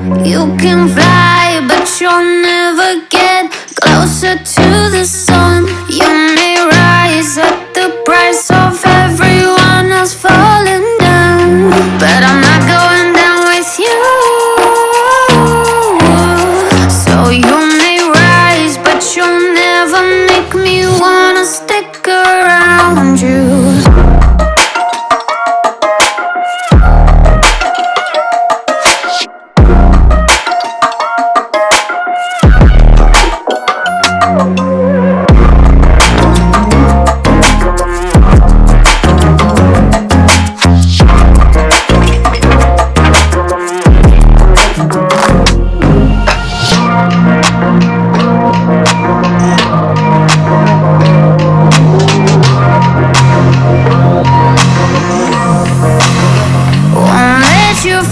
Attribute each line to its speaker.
Speaker 1: You can fly, but you'll never get closer to the sun. You may rise at the price of everyone else falling down, but I'm not going down with you. So you may rise, but you'll never make me wanna stick around you. Won't let you